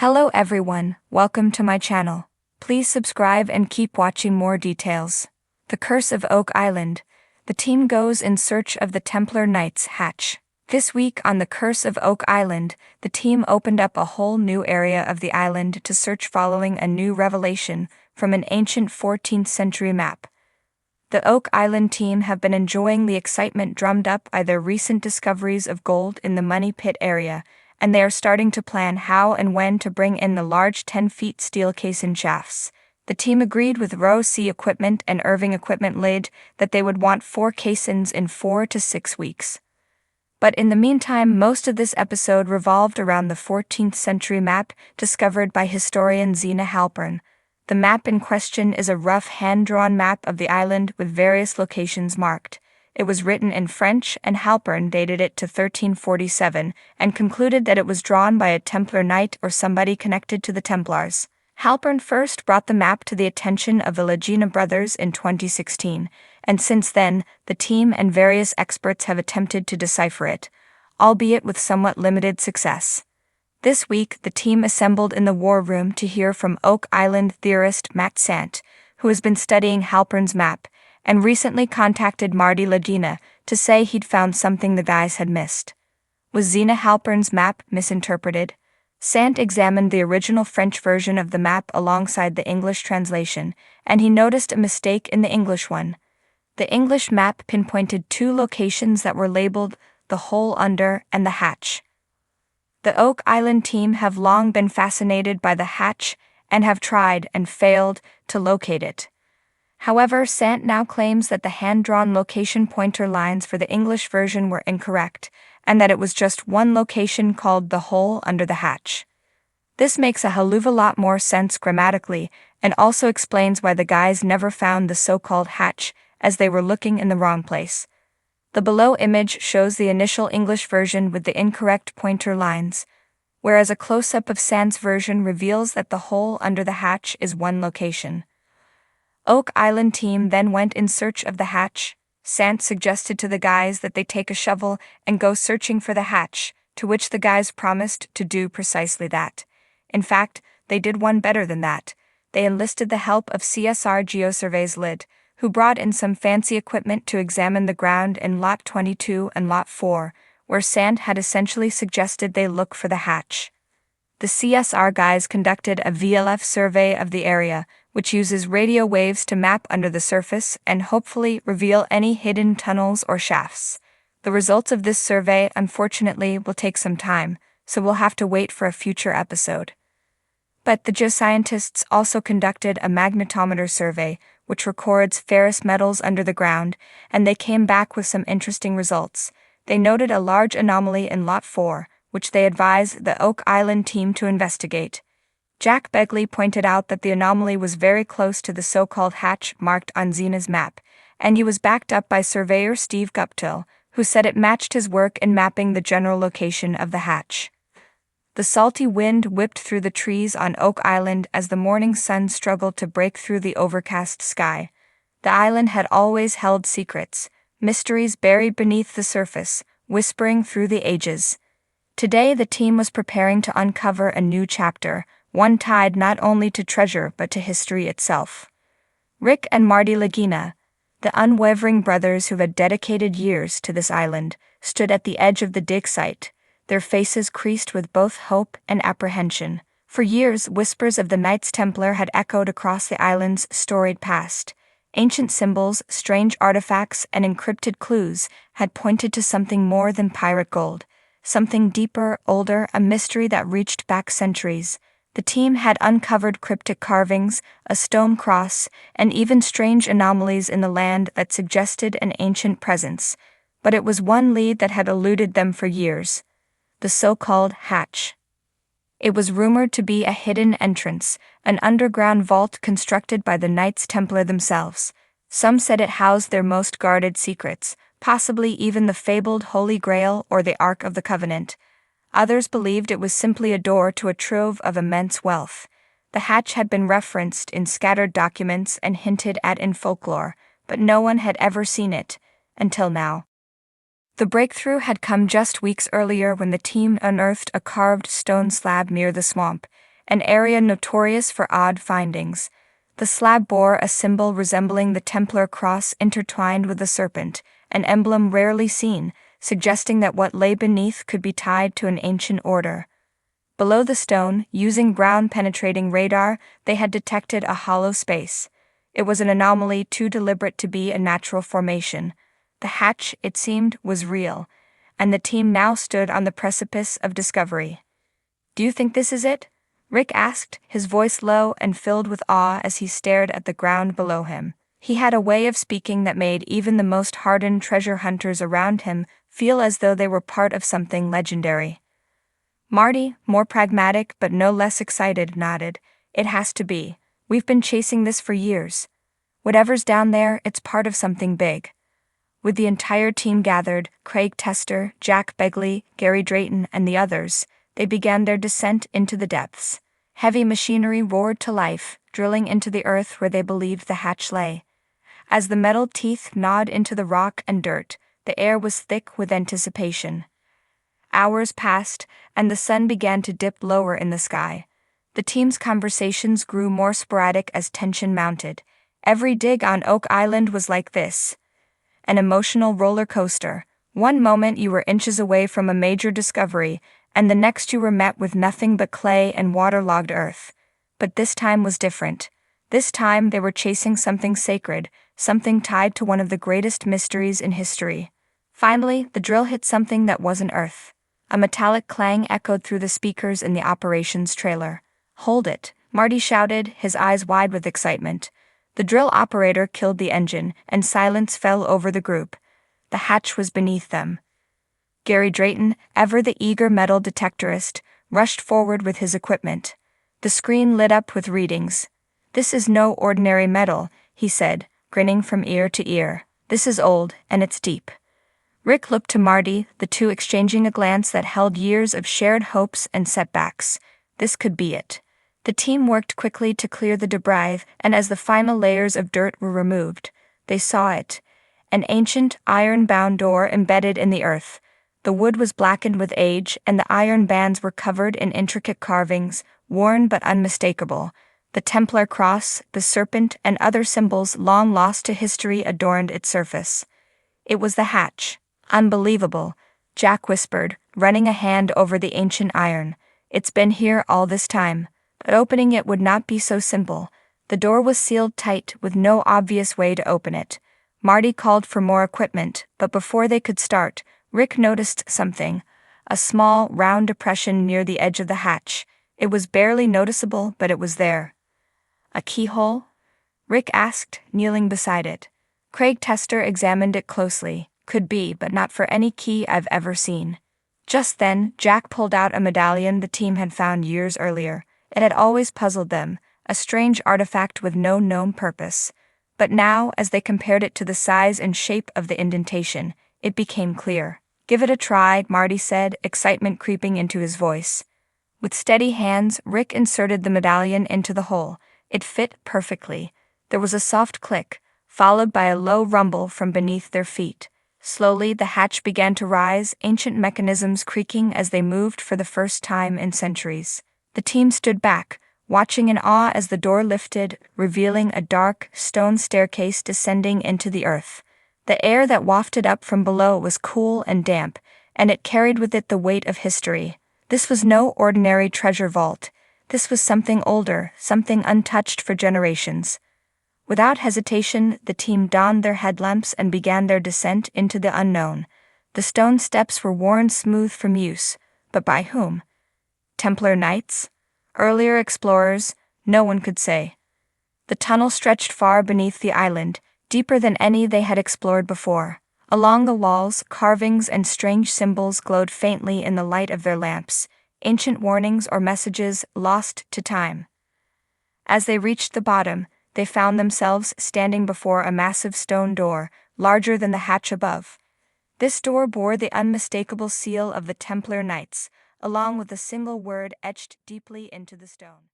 Hello everyone, welcome to my channel. Please subscribe and keep watching more details. The Curse of Oak Island. The team goes in search of the Templar Knight's hatch. This week on The Curse of Oak Island, the team opened up a whole new area of the island to search following a new revelation from an ancient 14th century map. The Oak Island team have been enjoying the excitement drummed up by their recent discoveries of gold in the Money Pit area, and they are starting to plan how and when to bring in the large 10-foot steel caisson shafts. The team agreed with Row C Equipment and Irving Equipment Lid that they would want 4 caissons in 4 to 6 weeks. But in the meantime, most of this episode revolved around the 14th century map discovered by historian Zena Halpern. The map in question is a rough hand-drawn map of the island with various locations marked. It was written in French, and Halpern dated it to 1347 and concluded that it was drawn by a Templar knight or somebody connected to the Templars. Halpern first brought the map to the attention of the Legina brothers in 2016, and since then, the team and various experts have attempted to decipher it, albeit with somewhat limited success. This week, the team assembled in the war room to hear from Oak Island theorist Matt Sant, who has been studying Halpern's map, and recently contacted Marty Legina to say he'd found something the guys had missed. Was Zena Halpern's map misinterpreted? Sant examined the original French version of the map alongside the English translation, and he noticed a mistake in the English one. The English map pinpointed 2 locations that were labeled the hole under and the hatch. The Oak Island team have long been fascinated by the hatch and have tried and failed to locate it. However, Sant now claims that the hand-drawn location pointer lines for the English version were incorrect, and that it was just one location called the hole under the hatch. This makes a hell of a lot more sense grammatically, and also explains why the guys never found the so-called hatch, as they were looking in the wrong place. The below image shows the initial English version with the incorrect pointer lines, whereas a close-up of Sant's version reveals that the hole under the hatch is one location. Oak Island team then went in search of the hatch. Sant suggested to the guys that they take a shovel and go searching for the hatch, to which the guys promised to do precisely that. In fact, they did one better than that. They enlisted the help of CSR Geosurveys Lid, who brought in some fancy equipment to examine the ground in Lot 22 and Lot 4, where Sant had essentially suggested they look for the hatch. The CSR guys conducted a VLF survey of the area, which uses radio waves to map under the surface and hopefully reveal any hidden tunnels or shafts. The results of this survey, unfortunately, will take some time, so we'll have to wait for a future episode. But the geoscientists also conducted a magnetometer survey, which records ferrous metals under the ground, and they came back with some interesting results. They noted a large anomaly in Lot 4, which they advised the Oak Island team to investigate. Jack Begley pointed out that the anomaly was very close to the so-called hatch marked on Zena's map, and he was backed up by surveyor Steve Guptill, who said it matched his work in mapping the general location of the hatch. The salty wind whipped through the trees on Oak Island as the morning sun struggled to break through the overcast sky. The island had always held secrets, mysteries buried beneath the surface, whispering through the ages. Today the team was preparing to uncover a new chapter, one tied not only to treasure but to history itself. Rick and Marty Legina, the unwavering brothers who had dedicated years to this island, stood at the edge of the dig site, their faces creased with both hope and apprehension. For years, whispers of the Knights Templar had echoed across the island's storied past. Ancient symbols, strange artifacts, and encrypted clues had pointed to something more than pirate gold, something deeper, older, a mystery that reached back centuries. The team had uncovered cryptic carvings, a stone cross, and even strange anomalies in the land that suggested an ancient presence. But it was one lead that had eluded them for years: the so-called hatch. It was rumored to be a hidden entrance, an underground vault constructed by the Knights Templar themselves. Some said it housed their most guarded secrets, possibly even the fabled Holy Grail or the Ark of the Covenant. Others believed it was simply a door to a trove of immense wealth. The hatch had been referenced in scattered documents and hinted at in folklore, but no one had ever seen it, until now. The breakthrough had come just weeks earlier when the team unearthed a carved stone slab near the swamp, an area notorious for odd findings. The slab bore a symbol resembling the Templar cross intertwined with a serpent, an emblem rarely seen, suggesting that what lay beneath could be tied to an ancient order. Below the stone, using ground-penetrating radar, they had detected a hollow space. It was an anomaly too deliberate to be a natural formation. The hatch, it seemed, was real, and the team now stood on the precipice of discovery. "Do you think this is it?" Rick asked, his voice low and filled with awe as he stared at the ground below him. He had a way of speaking that made even the most hardened treasure hunters around him feel as though they were part of something legendary. Marty, more pragmatic but no less excited, nodded. "It has to be. We've been chasing this for years. Whatever's down there, it's part of something big." With the entire team gathered, Craig Tester, Jack Begley, Gary Drayton, and the others, they began their descent into the depths. Heavy machinery roared to life, drilling into the earth where they believed the hatch lay. As the metal teeth gnawed into the rock and dirt, the air was thick with anticipation. Hours passed, and the sun began to dip lower in the sky. The team's conversations grew more sporadic as tension mounted. Every dig on Oak Island was like this: an emotional roller coaster. One moment you were inches away from a major discovery, and the next you were met with nothing but clay and waterlogged earth. But this time was different. This time they were chasing something sacred, something tied to one of the greatest mysteries in history. Finally, the drill hit something that wasn't earth. A metallic clang echoed through the speakers in the operations trailer. "Hold it," Marty shouted, his eyes wide with excitement. The drill operator killed the engine, and silence fell over the group. The hatch was beneath them. Gary Drayton, ever the eager metal detectorist, rushed forward with his equipment. The screen lit up with readings. "This is no ordinary metal," he said, grinning from ear to ear. "This is old, and it's deep." Rick looked to Marty, the two exchanging a glance that held years of shared hopes and setbacks. This could be it. The team worked quickly to clear the debris, and as the final layers of dirt were removed, they saw it. An ancient, iron-bound door embedded in the earth. The wood was blackened with age, and the iron bands were covered in intricate carvings, worn but unmistakable. The Templar cross, the serpent, and other symbols long lost to history adorned its surface. It was the hatch. "Unbelievable," Jack whispered, running a hand over the ancient iron. "It's been here all this time." But opening it would not be so simple. The door was sealed tight with no obvious way to open it. Marty called for more equipment, but before they could start, Rick noticed something: a small, round depression near the edge of the hatch. It was barely noticeable, but it was there. "A keyhole?" Rick asked, kneeling beside it. Craig Tester examined it closely. "Could be, but not for any key I've ever seen." Just then, Jack pulled out a medallion the team had found years earlier. It had always puzzled them, a strange artifact with no known purpose. But now, as they compared it to the size and shape of the indentation, it became clear. "Give it a try," Marty said, excitement creeping into his voice. With steady hands, Rick inserted the medallion into the hole. It fit perfectly. There was a soft click, followed by a low rumble from beneath their feet. Slowly, the hatch began to rise, ancient mechanisms creaking as they moved for the first time in centuries. The team stood back, watching in awe as the door lifted, revealing a dark, stone staircase descending into the earth. The air that wafted up from below was cool and damp, and it carried with it the weight of history. This was no ordinary treasure vault. This was something older, something untouched for generations. Without hesitation, the team donned their headlamps and began their descent into the unknown. The stone steps were worn smooth from use, but by whom? Templar knights? Earlier explorers? No one could say. The tunnel stretched far beneath the island, deeper than any they had explored before. Along the walls, carvings and strange symbols glowed faintly in the light of their lamps, ancient warnings or messages lost to time. As they reached the bottom, they found themselves standing before a massive stone door, larger than the hatch above. This door bore the unmistakable seal of the Templar Knights, along with a single word etched deeply into the stone.